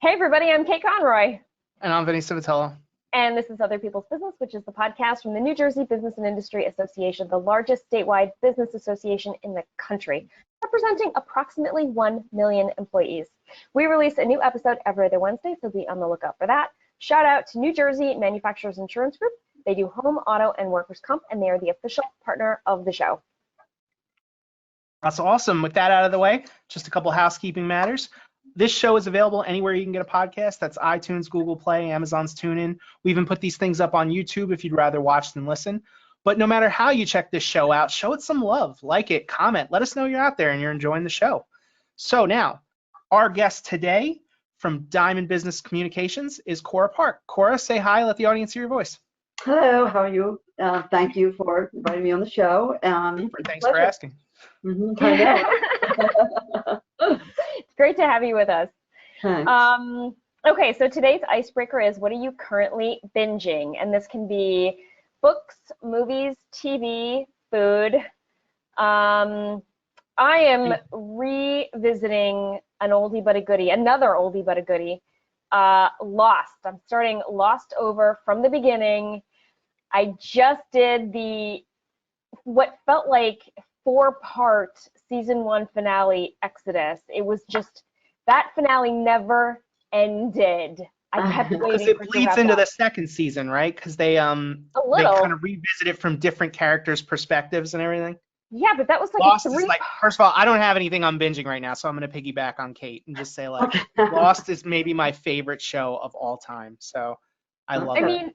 Hey everybody, I'm Kate Conroy. And I'm Vinny Civitello. And this is Other People's Business, which is the podcast from the New Jersey Business and Industry Association, the largest statewide business association in the country, representing approximately 1 million employees. We release a new episode every other Wednesday, so be on the lookout for that. Shout out to New Jersey Manufacturers Insurance Group. They do home, auto, and workers' comp, and they are the official partner of the show. That's awesome. With that out of the way, just a couple housekeeping matters. This show is available anywhere you can get a podcast. That's iTunes, Google Play, Amazon's TuneIn. We even put these things up on YouTube if you'd rather watch than listen. But no matter how you check this show out, show it some love. Like it, comment. Let us know you're out there and you're enjoying the show. So now, our guest today from Diamond Business Communications is Cora Park. Cora, say hi. Let the audience hear your voice. Hello, how are you? Thank you for inviting me on the show. Thanks for asking. I know. It's great to have you with us. Thanks. Okay, so today's icebreaker is, what are you currently binging? And this can be books, movies, TV, food. I am revisiting an oldie but a goodie, another oldie but a goodie, Lost. I'm starting Lost over from the beginning. I just did what felt like 4-part season 1 finale Exodus. It was just, that finale never ended. I kept waiting. Because it bleeds into the second season, right? Because they kind of revisit it from different characters' perspectives and everything. Yeah, but that was like Lost is like, first of all, I don't have anything I'm binging right now, so I'm going to piggyback on Kate and just say, like, Lost is maybe my favorite show of all time. So I love it. I mean,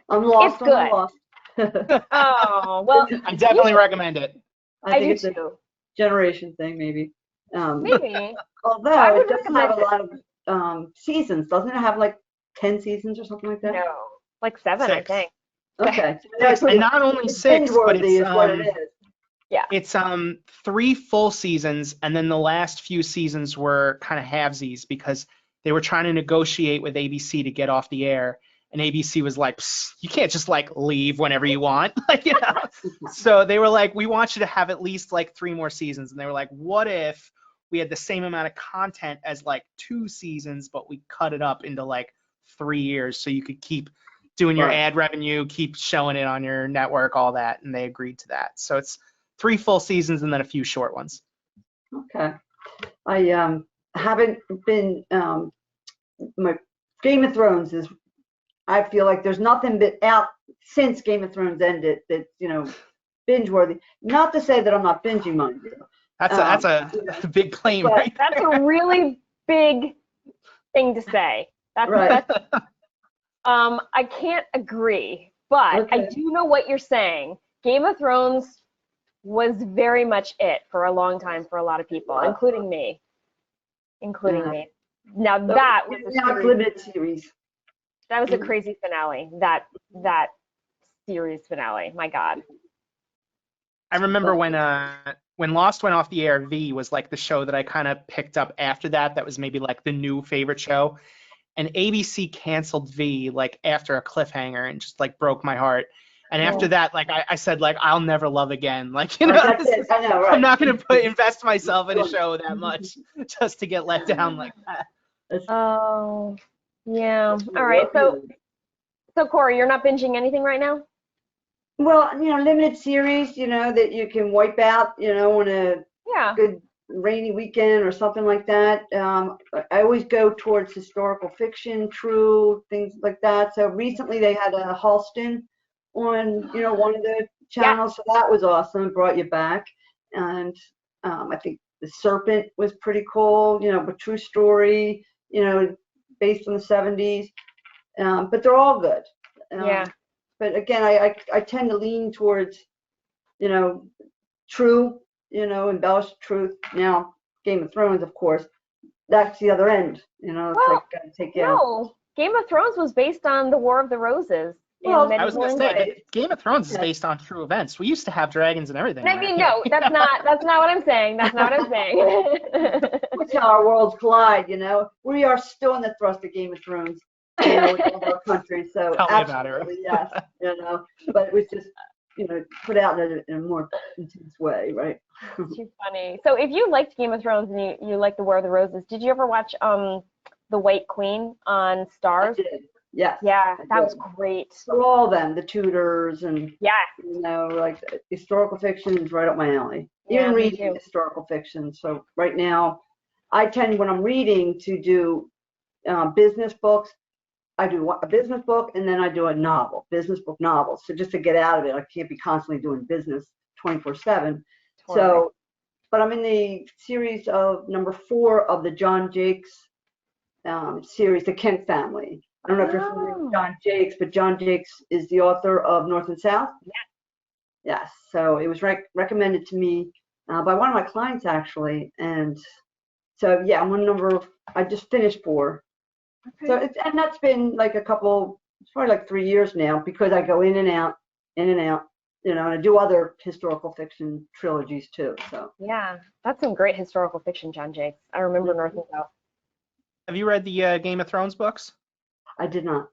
I'm lost. It's good. I'm lost. Oh, well. I definitely recommend it. I think it's too. a generation thing, maybe. Maybe. Although it doesn't have a lot of seasons. Doesn't it have like 10 seasons or something like that? No, like 7, 6. I think. Okay. And not only 6, but is what it it's is. Yeah. It's 3 full seasons, and then the last few seasons were kind of halvesies because they were trying to negotiate with ABC to get off the air, and ABC was like, you can't just like leave whenever you want, like, you know. So they were like, we want you to have at least like 3 more seasons, and they were like, what if we had the same amount of content as like 2 seasons, but we cut it up into like 3 years so you could keep doing your ad revenue, keep showing it on your network, all that, and they agreed to that. So it's 3 full seasons and then a few short ones. Okay. I haven't been, my Game of Thrones is, I feel like there's nothing been out since Game of Thrones ended that's, you know, binge worthy. Not to say that I'm not binging mine. That's a big claim, right? That's a really big thing to say. Right. I can't agree, but I do know what you're saying. Game of Thrones was very much it for a long time for a lot of people, including me. Now So that was a limited series. That was a crazy finale. That series finale. My God. I remember when Lost went off the air, V was like the show that I kind of picked up after that. That was maybe like the new favorite show. And ABC canceled V like after a cliffhanger and just like broke my heart. And after that, like I said, like, I'll never love again. Like, you know, I know, right. I'm not going to invest myself in a show that much just to get let down like that. Oh, yeah. All right. So Cora, you're not binging anything right now? Well, you know, limited series, you know, that you can wipe out, you know, on a good rainy weekend or something like that. I always go towards historical fiction, true, things like that. So recently they had a Halston on, you know, one of the channels, so that was awesome, brought you back. And I think The Serpent was pretty cool, you know, but true story, you know, based on the 70s. But they're all good. But again, I tend to lean towards, you know, true, you know, embellished truth. Now, Game of Thrones, of course, that's the other end, you know. It's like, gotta take you out. No, Game of Thrones was based on the War of the Roses. Well, I was going to say, Game of Thrones is based on true events. We used to have dragons and everything. I mean, no, that's not what I'm saying. That's not what I'm saying. That's how our worlds collide, you know. We are still in the thrust of Game of Thrones, you know, in all our countries. So Tell me about it. Yes, you know. But it was just, you know, put out in a more intense way, right? Too funny. So if you liked Game of Thrones and you liked the War of the Roses, did you ever watch The White Queen on Stars? I did. Yes. Yeah, that was great. So all of them, the Tudors and Yeah. like historical fiction is right up my alley. Yeah, Even me reading too. historical fiction. So right now, I tend when I'm reading to do business books. I do a business book and then I do a novel, business book novel. So just to get out of it, I can't be constantly doing business 24/7. So, but I'm in the series of number 4 of the John Jakes series, The Kent Family. I don't know if you're familiar with John Jakes, but John Jakes is the author of North and South. Yeah. Yes. So it was recommended to me by one of my clients actually, and so yeah, I'm on I just finished 4. Okay. So and that's been like it's probably like 3 years now because I go in and out, and I do other historical fiction trilogies too. So yeah, that's some great historical fiction, John Jakes. I remember North and South. Have you read the Game of Thrones books? I did not.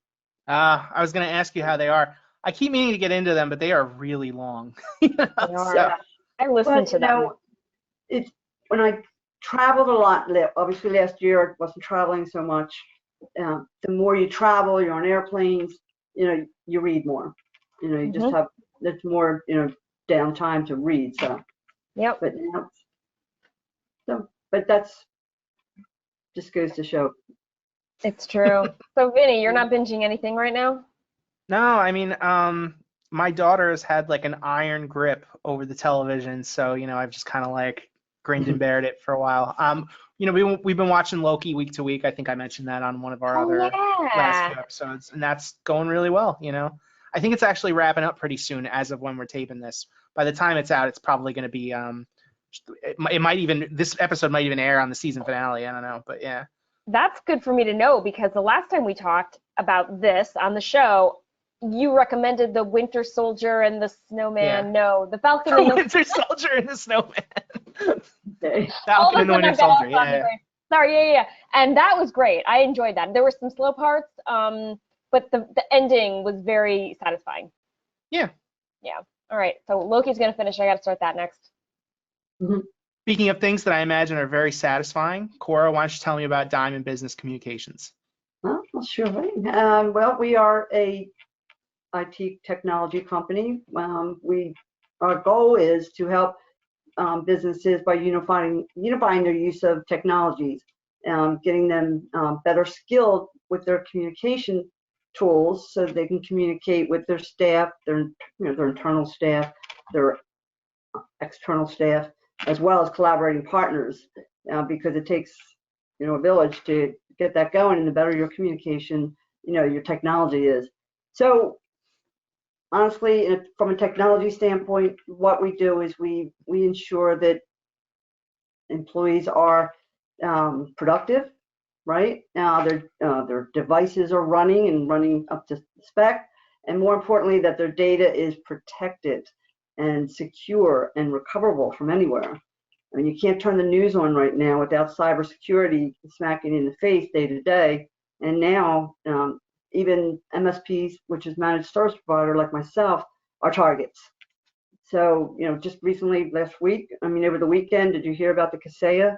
I was going to ask you how they are. I keep meaning to get into them, but they are really long. They are. Yeah. I listened to them. It's when I traveled a lot. Obviously, last year I wasn't traveling so much. The more you travel, you're on airplanes. You read more. You just have there's more downtime to read. So. Yep. But that's just goes to show. It's true. So, Vinny, you're not binging anything right now? No, I mean, my daughter has had like an iron grip over the television, so I've just kind of like grinned and bared it for a while. We've been watching Loki week to week. I think I mentioned that on one of our other last few episodes, and that's going really well. I think it's actually wrapping up pretty soon as of when we're taping this. By the time it's out, it's probably going to be this episode might even air on the season finale. I don't know, but yeah. That's good for me to know because the last time we talked about this on the show, you recommended the Winter Soldier and the Snowman. Yeah. No, the Falcon The and the Winter Soldier and the Snowman. Okay. Falcon and the Winter Soldier. Yeah. Sorry, yeah. And that was great. I enjoyed that. There were some slow parts, but the ending was very satisfying. Yeah. Yeah. All right. So Loki's gonna finish. I got to start that next. Mm-hmm. Speaking of things that I imagine are very satisfying, Cora, why don't you tell me about Diamond Business Communications? Well, sure thing. We are a IT technology company. Our goal is to help businesses by unifying their use of technologies, getting them better skilled with their communication tools so they can communicate with their staff, their internal staff, their external staff, as well as collaborating partners, because it takes a village to get that going, and the better your communication, your technology is. So honestly, from a technology standpoint, what we do is we ensure that employees are productive, right? Their devices are running up to spec, and more importantly, that their data is protected and secure and recoverable from anywhere. I mean, you can't turn the news on right now without cybersecurity smacking in the face day to day. And now, even MSPs, which is managed service provider like myself, are targets. So, just recently, last week, over the weekend, did you hear about the Kaseya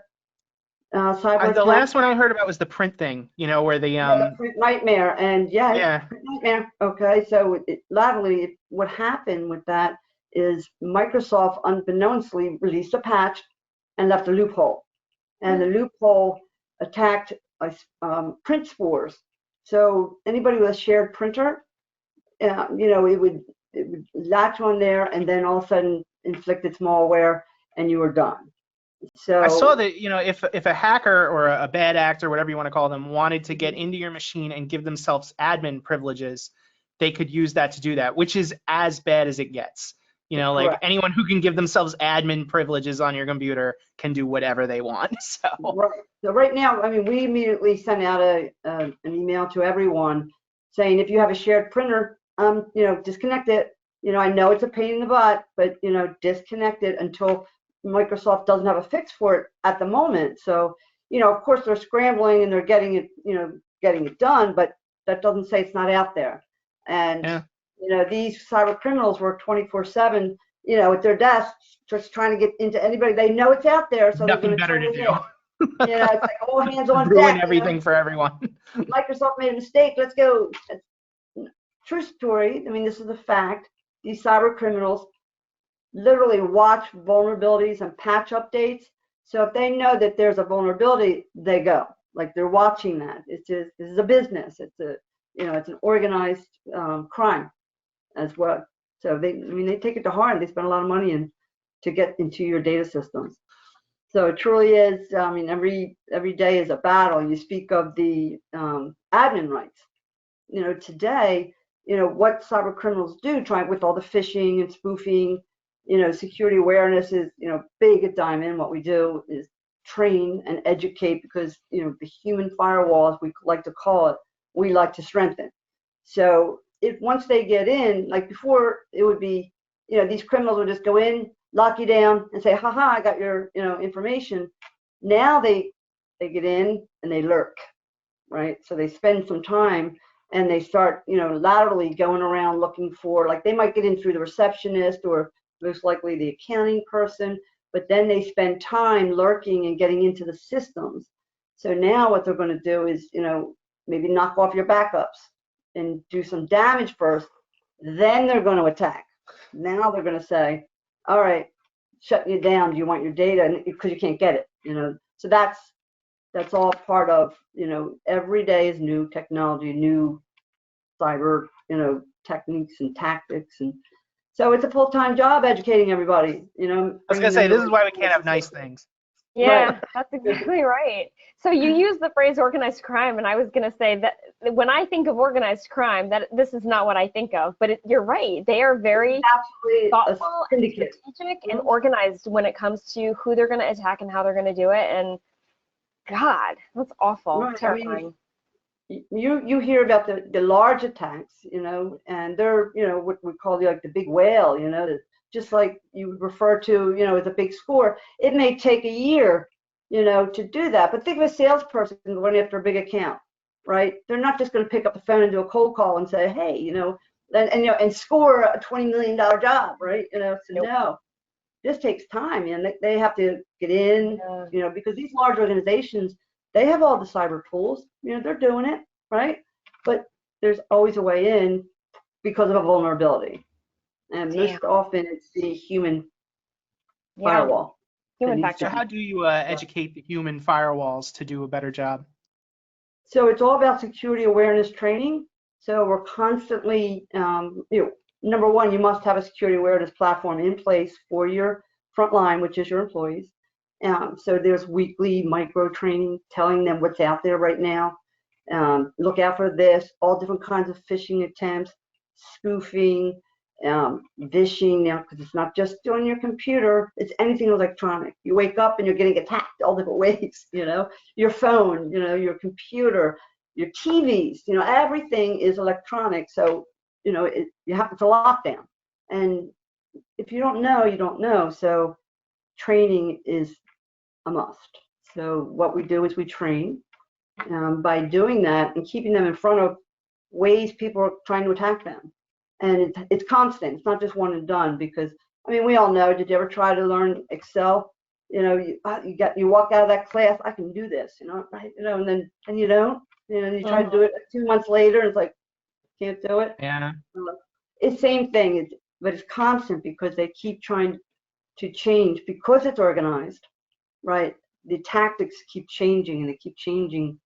cyber attack? The last one I heard about was the print thing, where the print nightmare, and print nightmare. Okay, so laterally, what happened with that is Microsoft unbeknownstly released a patch and left a loophole, and the loophole attacked print spores. So anybody with a shared printer, it would latch on there, and then all of a sudden inflict its malware, and you were done. So I saw that if a hacker or a bad actor, whatever you want to call them, wanted to get into your machine and give themselves admin privileges, they could use that to do that, which is as bad as it gets. Like anyone who can give themselves admin privileges on your computer can do whatever they want. So right now, we immediately sent out an email to everyone saying, if you have a shared printer, disconnect it. I know it's a pain in the butt, but disconnect it until Microsoft doesn't have a fix for it at the moment. So of course they're scrambling and they're getting it done, but that doesn't say it's not out there. And these cyber criminals work 24/7, at their desks, just trying to get into anybody. They know it's out there, so nothing better to do. You know, it's like all hands on Ruin deck. everything for everyone. Microsoft made a mistake. Let's go. True story. I mean, this is a fact. These cyber criminals literally watch vulnerabilities and patch updates. So if they know that there's a vulnerability, they go. Like they're watching that. This is a business. It's it's an organized crime as well. So they take it to heart. They spend a lot of money to get into your data systems. So it truly is. I mean, every day is a battle. You speak of the admin rights. Today, what cyber criminals do, try with all the phishing and spoofing. Security awareness is big at Diamond. What we do is train and educate, because the human firewall, as we like to call it, we like to strengthen. So once they get in, like before, it would be these criminals would just go in, lock you down, and say, haha, I got your information. Now they get in and they lurk, right? So they spend some time and they start laterally going around looking for, like, they might get in through the receptionist or most likely the accounting person, but then they spend time lurking and getting into the systems. So now what they're going to do is maybe knock off your backups and do some damage first, then they're going to attack. Now they're going to say, all right, shut you down. Do you want your data? Because you can't get it. So that's all part of every day is new technology, new cyber techniques and tactics, and so it's a full-time job educating everybody. I was gonna say, this is why we can't have nice things. Yeah, right. That's exactly right. So you use the phrase organized crime, and I was going to say that when I think of organized crime, that this is not what I think of. But you're right; they are very thoughtful and strategic and organized when it comes to who they're going to attack and how they're going to do it. And God, that's awful, terrifying. I mean, you hear about the large attacks, and they're what we call like the big whale, just like you refer to, as a big score. It may take a year, to do that. But think of a salesperson going after a big account, right? They're not just going to pick up the phone and do a cold call and say, hey, and score a $20 million job, right? So no, this takes time, and they have to get in, because these large organizations, they have all the cyber tools, they're doing it, right? But there's always a way in because of a vulnerability. And most often it's the human firewall. Human factor. So how do you educate the human firewalls to do a better job? So it's all about security awareness training. So we're constantly, number one, you must have a security awareness platform in place for your frontline, which is your employees. So there's weekly micro training telling them what's out there right now. Look out for this, all different kinds of phishing attempts, spoofing, phishing now, because it's not just on your computer, it's anything electronic. You wake up and you're getting attacked all different ways, your phone, your computer, your TVs, everything is electronic. So, it's a lockdown. And if you don't know, you don't know. So training is a must. So what we do is we train by doing that and keeping them in front of ways people are trying to attack them. And it's constant. It's not just one and done, because, I mean, we all know, did you ever try to learn Excel? You walk out of that class, I can do this, right? And you don't, you try to do it 2 months later, and it's like, can't do it. Yeah. It's the same thing, but it's constant because they keep trying to change, because it's organized, right? The tactics keep changing, and they keep changing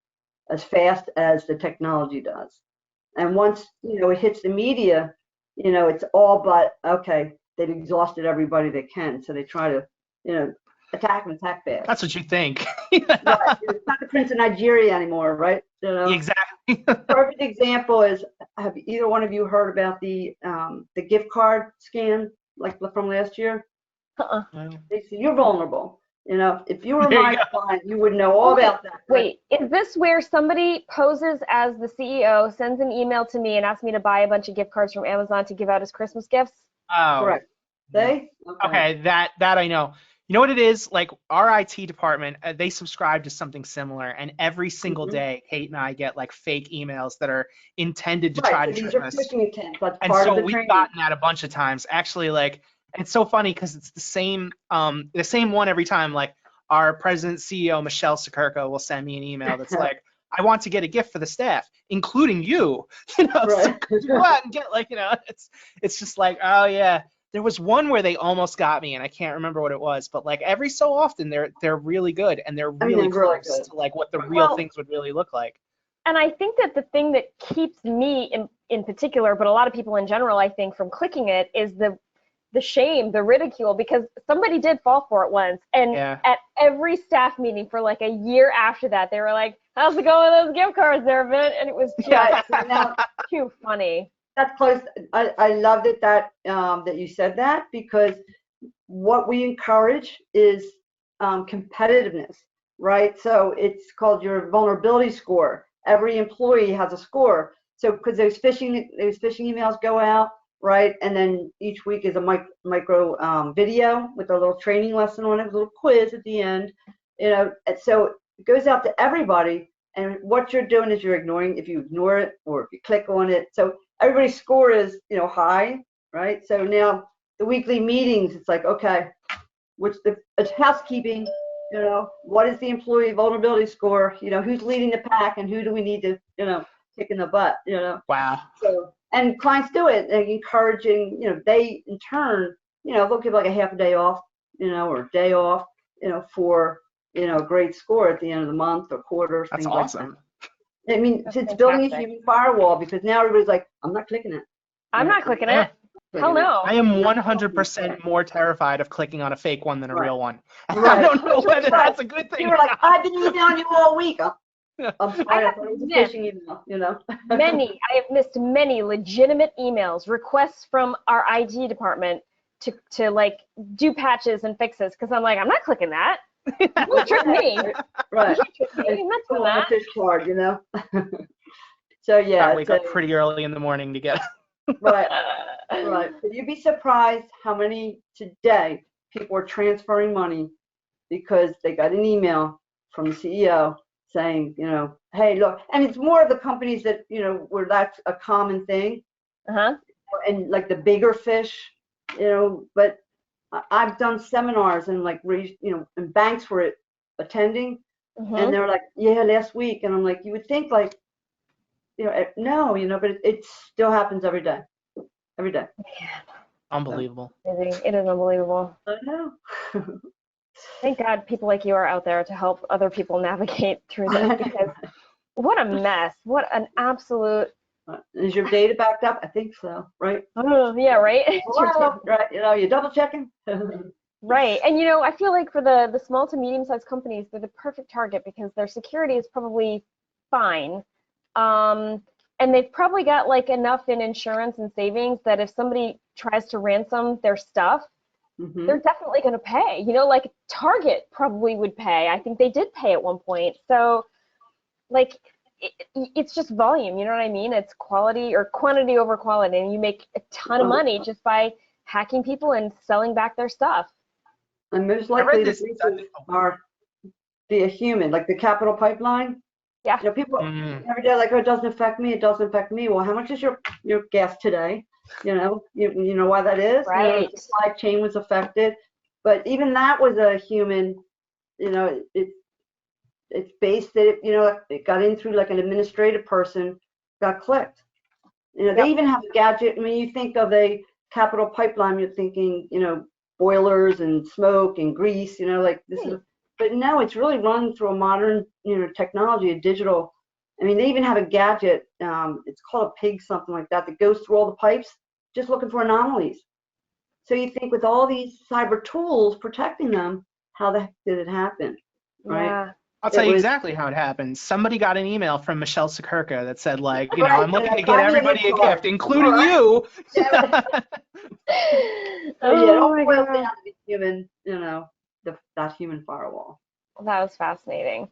as fast as the technology does. And once, it hits the media, it's all but, okay, they've exhausted everybody they can. So they try to, attack and attack fast. That's what you think. Right. It's not the Prince of Nigeria anymore, right? Exactly. Perfect example is, have either one of you heard about the gift card scam, like from last year? They say you're vulnerable. If you were my client, you would know all about that. Wait, is this where somebody poses as the CEO, sends an email to me, and asks me to buy a bunch of gift cards from Amazon to give out as Christmas gifts? Oh. Correct. They? Okay, that I know. You know what it is? Like, our IT department, they subscribe to something similar, and every single day, Kate and I get like fake emails that are intended to try to trick us. And so we've gotten that a bunch of times. Actually, like, it's so funny because it's the same one every time. Like, our president CEO, Michelle Sekurka, will send me an email that's like, I want to get a gift for the staff, including you. You know, Right. so go out and get, like, you know, it's just like, oh yeah. There was one where they almost got me, and I can't remember what it was, but like every so often they're really good, and they're really they're really close good. to like what the real things would really look like. And I think that the thing that keeps me in particular, but a lot of people in general, I think, from clicking it is the shame, the ridicule, because somebody did fall for it once. And at every staff meeting for like a year after that, they were like, how's it going with those gift cards there, Vin? And it was just too funny. That's close. I loved it that you said that, because what we encourage is competitiveness, right? So it's called your vulnerability score. Every employee has a score. So because those phishing emails go out, right? And then each week is a micro video with a little training lesson on it, a little quiz at the end, you know. And so it goes out to everybody. And what you're doing is you're ignoring, if you ignore it or if you click on it. So everybody's score is, you know, high, right? So now the weekly meetings, it's like, okay, it's housekeeping, you know, what is the employee vulnerability score? You know, who's leading the pack and who do we need to, you know, kick in the butt, you know? Wow. So, and clients do it, and encouraging, you know, they in turn, you know, they'll give like a half a day off, you know, or a day off, you know, for, you know, a great score at the end of the month or quarter. That's things awesome. Like that. I mean, it's building a human firewall, because now everybody's like, I'm not clicking it. I'm not clicking it. Hell no. I am 100% more terrified of clicking on a fake one than a real one. Right. I don't know whether that's a good thing. You were like, I've been emailing you all week. I'm sorry, I thought it was a phishing email, you know. I have missed many legitimate emails, requests from our IT department to like do patches and fixes, because I'm like, I'm not clicking that. Don't trick me. Right. I'm not doing that. A fish card, you know. So yeah. I wake up pretty early in the morning to get. Right. Right. But you'd be surprised how many today people are transferring money because they got an email from the CEO saying, you know, hey, look, and it's more of the companies that, you know, where that's a common thing. And like the bigger fish, you know, but I've done seminars and like, you know, and banks were attending, and they're like, yeah, last week. And I'm like, you would think like, you know, no, you know, but it still happens every day. Every day. Yeah. Unbelievable. It is unbelievable. I know. Thank God people like you are out there to help other people navigate through this, because what a mess. What an absolute. Is your data backed up? I think so, right? Oh, yeah, right? Well, right, you know, you're double checking. Right. And, you know, I feel like for the small to medium-sized companies, they're the perfect target because their security is probably fine. And they've probably got like enough in insurance and savings that if somebody tries to ransom their stuff, they're definitely going to pay. You know, like Target probably would pay. I think they did pay at one point. So, like, it's just volume. You know what I mean? It's quality or quantity over quality, and you make a ton of money just by hacking people and selling back their stuff. And most likely the breaches are be a human, like the capital pipeline. Yeah. You know, people every day like, oh, it doesn't affect me. It doesn't affect me. Well, how much is your gas today? You know, you know why that is. Right. You know, the supply chain was affected, but even that was a human. You know, it's based that you know it got in through like an administrative person, got clicked. You know, they even have a gadget. I mean, you think of a capital pipeline, you're thinking, you know, boilers and smoke and grease. You know, like this is. But no, it's really run through a modern, you know, technology, a digital. I mean, they even have a gadget. It's called a pig, something like that, that goes through all the pipes, just looking for anomalies. So you think with all these cyber tools protecting them, how the heck did it happen, right? Yeah. I'll tell you exactly how it happened. Somebody got an email from Michelle Sekurka that said, like, you know, I'm looking to get everybody a gift, including you. Oh my God. Down to the human, you know, that human firewall. That was fascinating.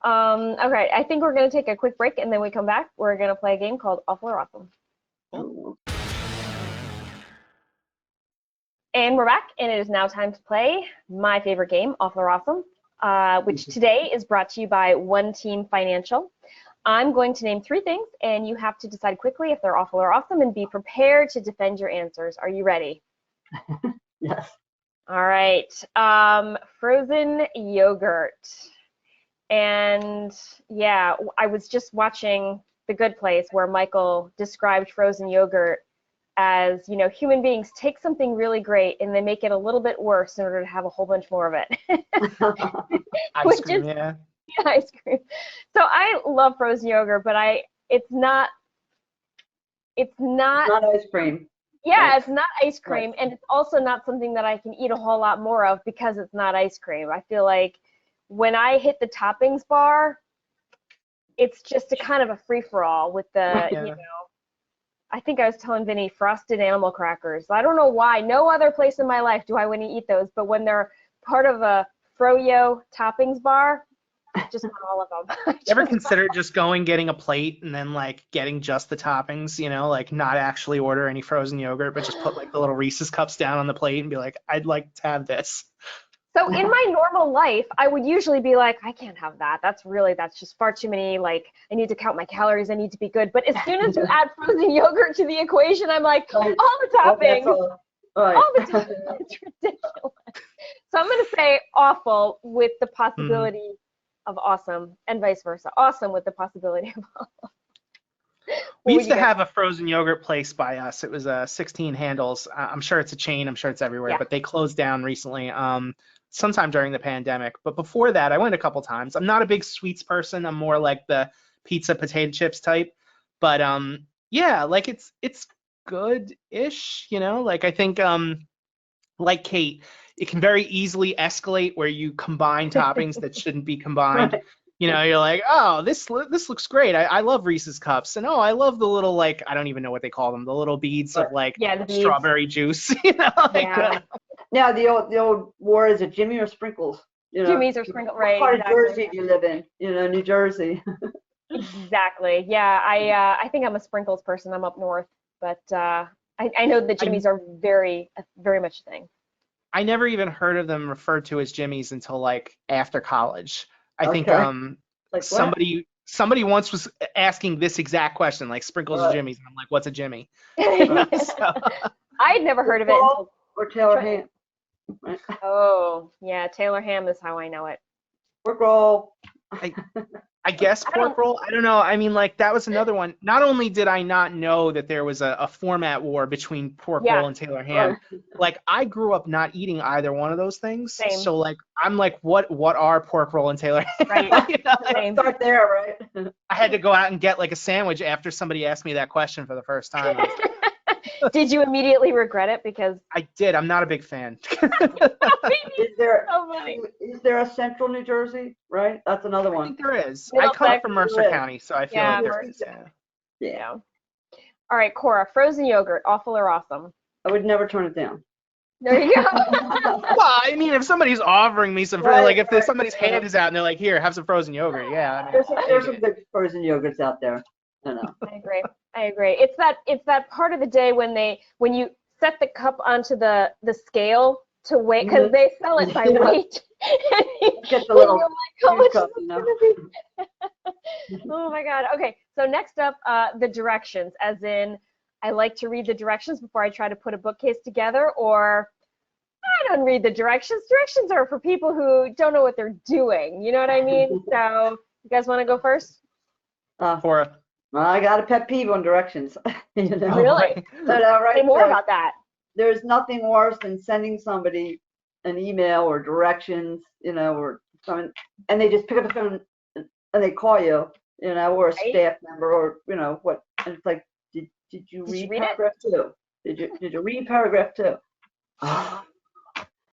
Okay, I think we're going to take a quick break, and then we come back. We're going to play a game called Awful or Awesome. Cool. And we're back, and it is now time to play my favorite game, Awful or Awesome, which today is brought to you by One Team Financial. I'm going to name 3 things, and you have to decide quickly if they're awful or awesome and be prepared to defend your answers. Are you ready? Yes. All right. Frozen yogurt. And yeah, I was just watching The Good Place where Michael described frozen yogurt as, you know, human beings take something really great and they make it a little bit worse in order to have a whole bunch more of it. Ice cream, yeah. Yeah, ice cream. So I love frozen yogurt, but it's not ice cream. Yeah, right. It's not ice cream, Right. and it's also not something that I can eat a whole lot more of because it's not ice cream. I feel like when I hit the toppings bar, it's just a kind of a free-for-all with the, Yeah. you know, I think I was telling Vinny, frosted animal crackers. I don't know why. No other place in my life do I want to eat those, but when they're part of a Froyo toppings bar, just want all of them. You ever consider just getting a plate and then like getting just the toppings, you know, like not actually order any frozen yogurt, but just put like the little Reese's cups down on the plate and be like, I'd like to have this. So in my normal life, I would usually be like, I can't have that. That's just far too many, like, I need to count my calories, I need to be good. But as soon as you add frozen yogurt to the equation, I'm like, all the toppings, all the toppings, it's ridiculous. So I'm going to say awful with the possibility of awesome, and vice versa. Awesome with the possibility of awful. We used to have a frozen yogurt place by us. It was 16 Handles. I'm sure it's a chain. I'm sure it's everywhere, but they closed down recently. Sometime during the pandemic. But before that, I went a couple times. I'm not a big sweets person. I'm more like the pizza potato chips type. But yeah, like it's good-ish, you know? Like I think like Kate, it can very easily escalate where you combine toppings that shouldn't be combined. You know, you're like, oh, this looks great. I love Reese's cups, and oh, I love the little, like, I don't even know what they call them, the little beads of like strawberry juice. You know, like, Now the old war is it Jimmy or Sprinkles? You know, Jimmy's or Sprinkles, right? What part of Jersey do you live in? You know, New Jersey. Exactly. Yeah, I think I'm a Sprinkles person. I'm up north, but I know the Jimmy's are very much a thing. I never even heard of them referred to as Jimmy's until like after college. I think like somebody once was asking this exact question, like Sprinkles or Jimmy's, and I'm like, what's a Jimmy? So, I had never heard of it until or Taylor ham. Oh yeah, Taylor ham is how I know it. Pork roll. I guess pork roll. I don't know. I mean, like that was another one. Not only did I not know that there was a format war between pork roll and Taylor ham, like I grew up not eating either one of those things. Same. So like I'm like, what are pork roll and Taylor ham? Right. You know, Start there, right? I had to go out and get like a sandwich after somebody asked me that question for the first time. Did you immediately regret it? Because I did. I'm not a big fan. Is there a central New Jersey? Right, that's another one. I think there is. I come from Mercer County, so I feel like there is. Yeah. All right, Cora, frozen yogurt, awful or awesome? I would never turn it down. There you go. Well, I mean, if somebody's offering me some, like if somebody's hand is out and they're like, here, have some frozen yogurt. Yeah. I mean, there's some good frozen yogurts out there. I know. I agree. It's that part of the day when you set the cup onto the scale to weigh, because they sell it by weight. Get the little cup, you know? Oh my God. Okay, so next up, the directions, as in I like to read the directions before I try to put a bookcase together, or I don't read the directions. Directions are for people who don't know what they're doing. You know what I mean? So you guys want to go first? Cora. Well, I got a pet peeve on directions. You know? Really? Right. Say more about that. There's nothing worse than sending somebody an email or directions, you know, or something, and they just pick up the phone and they call you, you know, or a staff member, or you know what, and it's like, did you read paragraph 2? Did you read paragraph 2?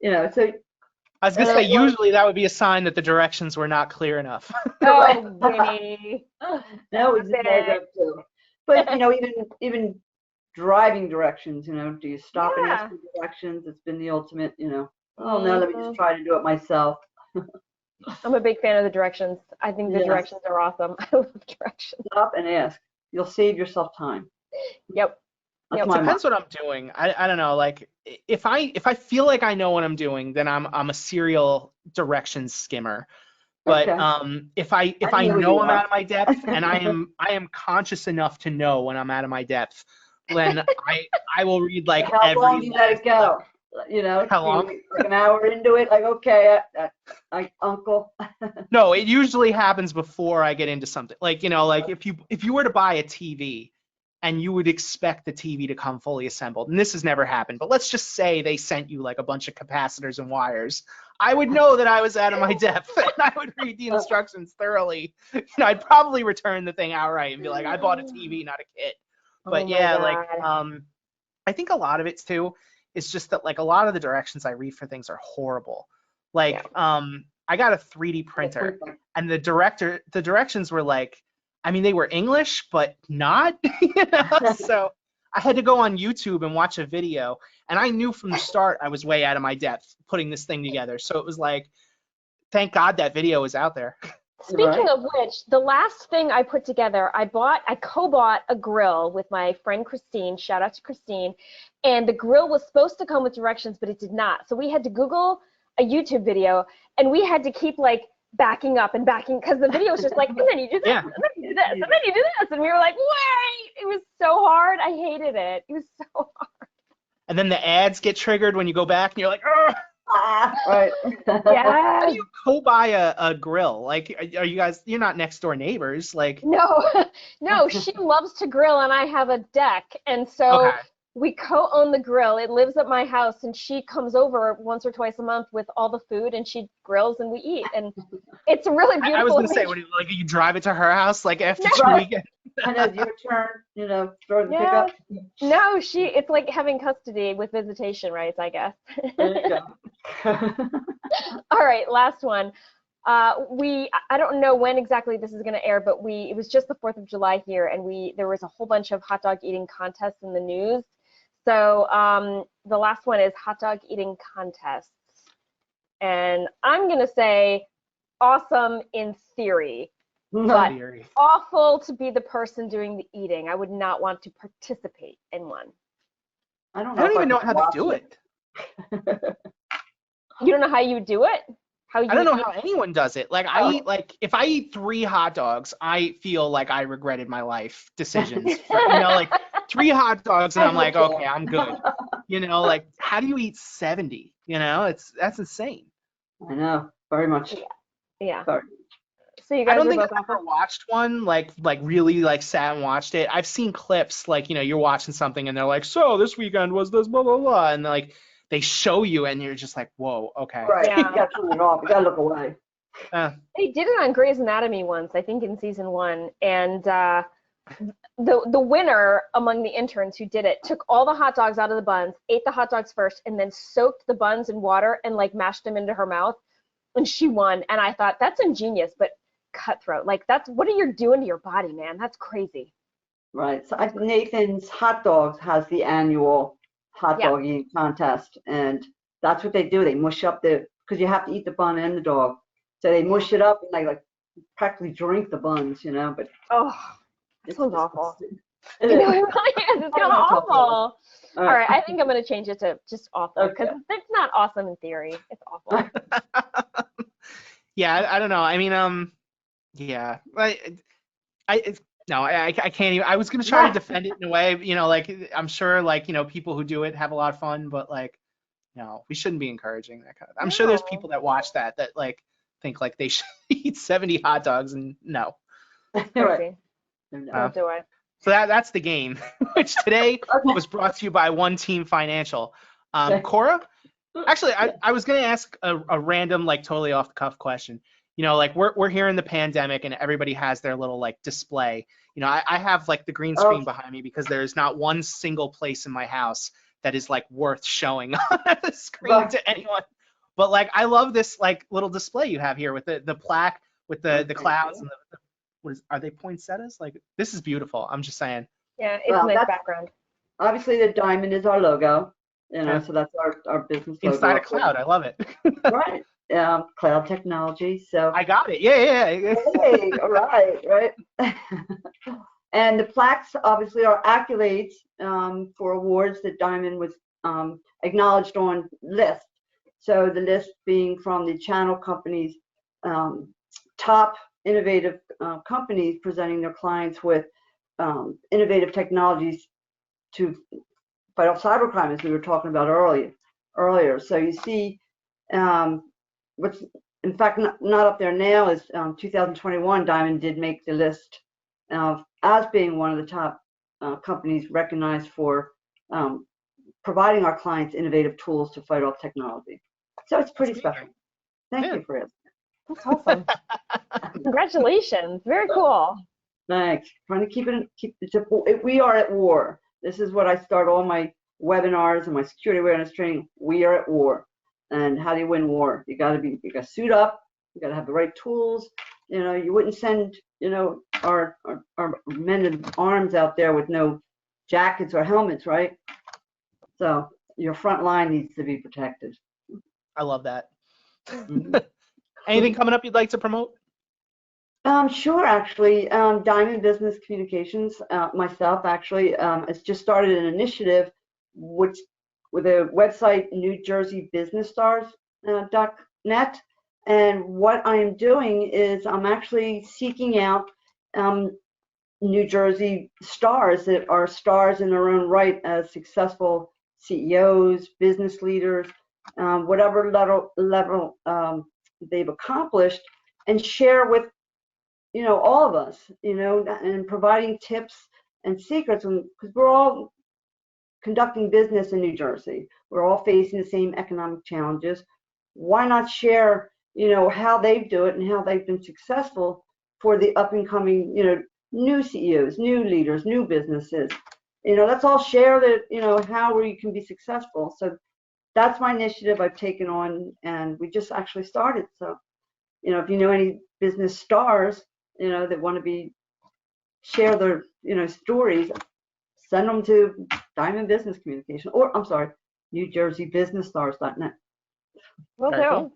You know, so. I was gonna say usually that would be a sign that the directions were not clear enough. Oh, Vinny. No, it's paragraph 2. But you know, even driving directions, you know, do you stop and ask for directions? It's been the ultimate, you know. Oh no, let me just try to do it myself. I'm a big fan of the directions. I think the directions are awesome. I love directions. Stop and ask. You'll save yourself time. Yep. It depends what I'm doing. I don't know. Like if I feel like I know what I'm doing, then I'm a serial directions skimmer. But if I know I'm out of my depth, and I am conscious enough to know when I'm out of my depth, then I will read like How long do you let it go? You know, How long? like an hour into it, like, okay, uncle. No, it usually happens before I get into something. Like, you know, like if you were to buy a TV and you would expect the TV to come fully assembled, and this has never happened, but let's just say they sent you like a bunch of capacitors and wires, I would know that I was out of my depth and I would read the instructions thoroughly. You know, I'd probably return the thing outright and be like, I bought a TV, not a kit. But Oh my yeah, God. like I think a lot of it too is just that like a lot of the directions I read for things are horrible. Like I got a 3D printer and the directions were like, I mean, they were English, but not, you know? So I had to go on YouTube and watch a video, and I knew from the start I was way out of my depth putting this thing together. So it was like, thank God that video was out there. Speaking of which, the last thing I put together, I co-bought a grill with my friend Christine, shout out to Christine, and the grill was supposed to come with directions, but it did not. So we had to Google a YouTube video, and we had to keep like backing up and backing, because the video was just like, and then you do this, and then you do this, and then you do this, and we were like, wait, it was so hard. I hated it. It was so hard. And then the ads get triggered when you go back, and you're like, oh. Right. Yeah. How do you co-buy a grill? Like, are you guys? You're not next door neighbors, like. No, she loves to grill, and I have a deck, and so we co-own the grill. It lives at my house, and she comes over once or twice a month with all the food, and she grills, and we eat, and it's really beautiful. I was gonna say, like, you drive it to her house, like after 2 weekends. And it's your turn, you know, throw the pickup. No, it's like having custody with visitation rights, I guess. There you go. All right, last one. I don't know when exactly this is going to air, but it was just the 4th of July here, and there was a whole bunch of hot dog eating contests in the news. So the last one is hot dog eating contests. And I'm going to say awesome in theory, but awful to be the person doing the eating. I would not want to participate in one. I don't even know how to do it. You don't know how you do it? I don't know how anyone does it. Like if I eat 3 hot dogs, I feel like I regretted my life decisions. You know, like 3 hot dogs, and I'm like, okay, I'm good. You know, like how do you eat 70? You know, that's insane. I know, very much. Yeah. Sorry. So you guys I don't think both I've ever watched one, like really like sat and watched it. I've seen clips, like, you know, you're watching something and they're like, so this weekend was this blah blah blah, and like they show you and you're just like, whoa, okay. Right. Yeah. You gotta turn it off. You gotta look away. They did it on Grey's Anatomy once, I think in season 1, and the winner among the interns who did it took all the hot dogs out of the buns, ate the hot dogs first, and then soaked the buns in water and like mashed them into her mouth, and she won. And I thought, that's ingenious, but cutthroat. Like, what are you doing to your body, man? That's crazy. Right. So Nathan's Hot Dogs has the annual hot dog eating contest, and that's what they do. They mush up because you have to eat the bun and the dog, so they mush it up and they like practically drink the buns, you know. But it sounds awful. You know, it really is. It's kind of awful. All right, I think I'm going to change it to just awful, because it's not awesome in theory. It's awful. Yeah, I don't know. I mean, yeah, no, I can't even. I was gonna try to defend it in a way, you know, like I'm sure, like, you know, people who do it have a lot of fun, but like, no, we shouldn't be encouraging that kind of. I'm sure there's people that watch that like think like they should eat 70 hot dogs, and no. Right. Don't do it. So that's the game, which today was brought to you by One Team Financial. Cora, actually, I was gonna ask a random, like, totally off the cuff question. You know, like we're here in the pandemic and everybody has their little like display. You know, I have like the green screen behind me because there's not one single place in my house that is like worth showing on the screen to anyone. But like, I love this like little display you have here with the plaque with the clouds and are they poinsettias? Like, this is beautiful. I'm just saying. Yeah, it's a nice background. Obviously, the diamond is our logo. You know, so that's our business logo. Inside a cloud, I love it. Right. Cloud technology. So I got it. Yeah. Hey, all right. And the plaques obviously are accolades for awards that Diamond was acknowledged on list. So the list being from the channel companies, top innovative companies presenting their clients with innovative technologies to fight off cybercrime, as we were talking about earlier. So you see, what's in fact not up there now is 2021. Diamond did make the list as being one of the top companies recognized for providing our clients innovative tools to fight off technology. So it's pretty special. Thank you for it. That's awesome. Congratulations. Very cool. Thanks. Trying to keep it. We are at war. This is what I start all my webinars and my security awareness training. We are at war. And how do you win war? You got to suit up. You got to have the right tools. You know, you wouldn't send, you know, our men in arms out there with no jackets or helmets, right? So your front line needs to be protected. I love that. Anything coming up you'd like to promote? Sure, actually. Diamond Business Communications, myself actually, has just started an initiative with a website, NewJerseyBusinessStars.net. And what I am doing is I'm actually seeking out New Jersey stars that are stars in their own right as successful CEOs, business leaders, whatever level they've accomplished, and share with, you know, all of us, you know, and providing tips and secrets, because we're all conducting business in New Jersey. We're all facing the same economic challenges. Why not share, you know, how they do it and how they've been successful for the up and coming, you know, new CEOs, new leaders, new businesses. You know, let's all share that, you know, how we can be successful. So that's my initiative I've taken on, and we just actually started. So, you know, if you know any business stars, you know, that want to share their, you know, stories, send them to Diamond Business Communication, or I'm sorry, NewJerseyBusinessStars.net. Will do.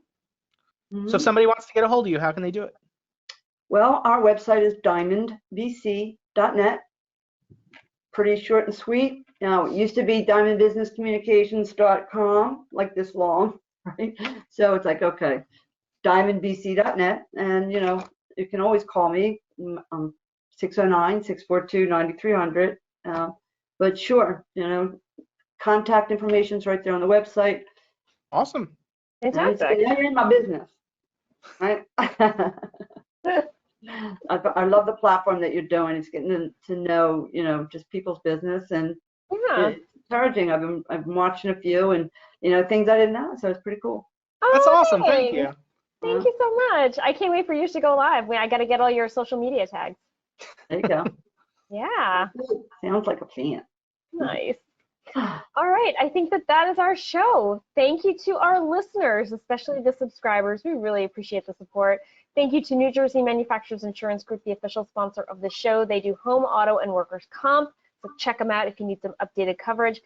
So if somebody wants to get a hold of you, how can they do it? Well, our website is diamondbc.net. Pretty short and sweet. Now, it used to be diamondbusinesscommunications.com, like this long, right? So it's like, okay, diamondbc.net, and, you know, you can always call me, 609-642-9300. But sure, you know, contact information is right there on the website. Awesome. Fantastic. Now you're in my business, right? I love the platform that you're doing. It's getting to know, you know, just people's business, and it's encouraging. I've been watching a few, and, you know, things I didn't know, so it's pretty cool. That's awesome. Thank you. Thank you so much. I can't wait for yours to go live. I got to get all your social media tags. There you go. Yeah. Sounds like a fan. Nice. All right. I think that is our show. Thank you to our listeners, especially the subscribers. We really appreciate the support. Thank you to New Jersey Manufacturers Insurance Group, the official sponsor of the show. They do home, auto, and workers' comp, so check them out if you need some updated coverage.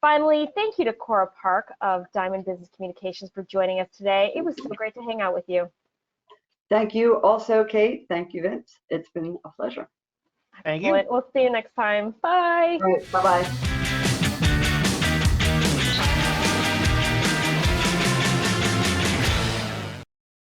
Finally, thank you to Cora Park of Diamond Business Communications for joining us today. It was so great to hang out with you. Thank you also, Kate. Thank you, Vince. It's been a pleasure. Thank you. We'll see you next time. Bye. All right, bye-bye.